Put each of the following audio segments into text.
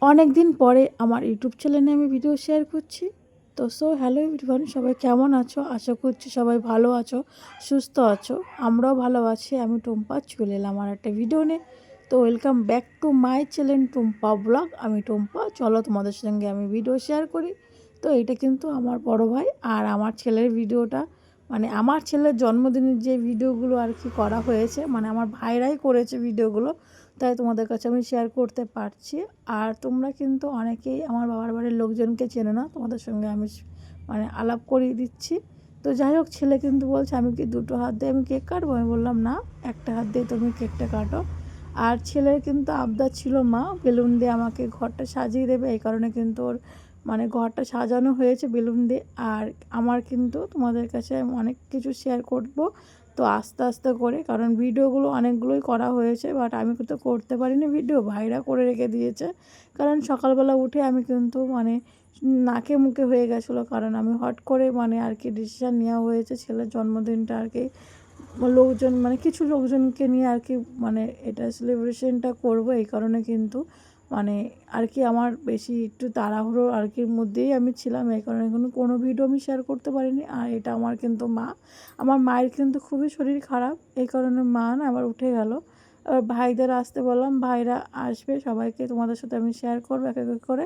অনেক দিন পরে আমার ইউটিউব চ্যানেলে আমি ভিডিও শেয়ার করছি। তো হ্যালো এভরিওয়ান, সবাই কেমন আছো? আশা করছি সবাই ভালো আছো, সুস্থ আছো। আমরাও ভালো আছি। আমি টুম্পা চলে এলাম আমার একটা ভিডিও নিয়ে। তো welcome back to my channel Tumpa blog. আমি টুম্পা, চলো তোমাদের সঙ্গে আমি ভিডিও শেয়ার করি। তো এটা কিন্তু আমার বড় ভাই আর আমার ছেলের ভিডিওটা, মানে আমার ছেলের জন্মদিনের যে ভিডিওগুলো আর কি করা হয়েছে, মানে আমার ভাইরাই করেছে ভিডিওগুলো, তাই তোমাদের কাছে আমি শেয়ার করতে পারছি। আর তোমরা কিন্তু অনেকেই আমার বাবার বাড়ির লোকজনকে চেনো না, তোমাদের সঙ্গে আমি মানে আলাপ করিয়ে দিচ্ছি। তো যাই হোক, ছেলে কিন্তু বলছে আমি কি দুটো হাত দিয়ে আমি কেক কাটবো? আমি বললাম না, একটা হাত দিয়ে তুমি কেকটা কাটো। আর ছেলের কিন্তু আবদার ছিল মা বেলুন দিয়ে আমাকে ঘরটা সাজিয়ে দেবে, এই কারণে কিন্তু ওর মানে ঘরটা সাজানো হয়েছে বেলুন দিয়ে। আর আমার কিন্তু তোমাদের কাছে আমি অনেক কিছু শেয়ার করব, তো আস্তে আস্তে করে, কারণ ভিডিওগুলো অনেকগুলোই করা হয়েছে, বাট আমি কিন্তু করতে পারিনি ভিডিও, ভাইরা করে রেখে দিয়েছে। কারণ সকালবেলা উঠে আমি কিন্তু মানে নাকে মুখে হয়ে গেছিলো, কারণ আমি হট করে মানে আর কি ডিসিশান নেওয়া হয়েছে ছেলের জন্মদিনটা আর কি লোকজন মানে কিছু লোকজনকে নিয়ে আর কি মানে এটা সেলিব্রেশনটা করব, এই কারণে কিন্তু মানে আর কি আমার বেশি একটু তাড়াহুড়ো আর কির মধ্যেই আমি ছিলাম, এই কারণে কিন্তু কোনো ভিডিও আমি শেয়ার করতে পারিনি। আর এটা আমার কিন্তু মা, আমার মায়ের কিন্তু খুবই শরীর খারাপ, এই কারণে মা না আবার উঠে গেল। এবার ভাইদের আসতে বললাম, ভাইরা আসবে, সবাইকে তোমাদের সাথে আমি শেয়ার করবো এক এক করে।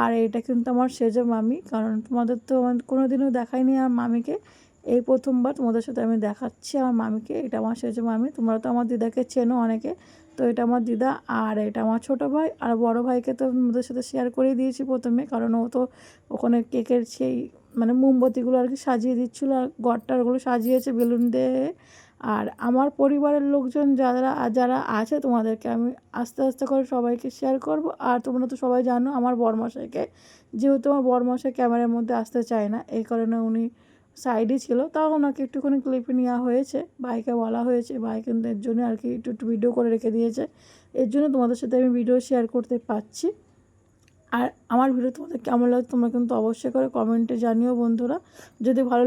আর এটা কিন্তু আমার সেজো মামি, কারণ তোমাদের তো কোনো দিনও দেখাইনি আমার মামিকে, এই প্রথমবার তোমাদের সাথে আমি দেখাচ্ছি আমার মামিকে। এটা আমার সেজো মামি, তোমরা তো আমার দিদাকে চেনো অনেকে। তো এটা আমার দিদা, আর এটা আমার ছোটো ভাই। আর বড় ভাইকে তো তোমাদের সাথে শেয়ার করে দিয়েছি প্রথমে, কারণ ও তো ওখানে কেকের সেই মানে মোমবাতিগুলো আর কি সাজিয়ে দিচ্ছিলো, আর ঘরটারগুলো সাজিয়েছে বেলুন দিয়ে। আর আমার পরিবারের লোকজন যারা যারা আছে তোমাদেরকে আমি আস্তে আস্তে করে সবাইকে শেয়ার করব। আর তোমরা তো সবাই জানো আমার বরমশাইকে, যেহেতু আমার বরমশাই ক্যামেরার মধ্যে আসতে চায় না, এই কারণে উনি সাইডে ছিল, তাও ওনাকে একটুখানি ক্লিপে নেওয়া হয়েছে, ভাইকে বলা হয়েছে, ভাই কিন্তু এর জন্য আর কি একটু একটু ভিডিও করে রেখে দিয়েছে, এর জন্য তোমাদের সাথে আমি ভিডিও শেয়ার করতে পারছি। আর আমার ভিডিও তোমাদের কেমন লাগে তোমরা কিন্তু অবশ্যই করে কমেন্টে জানিও বন্ধুরা। যদি ভালো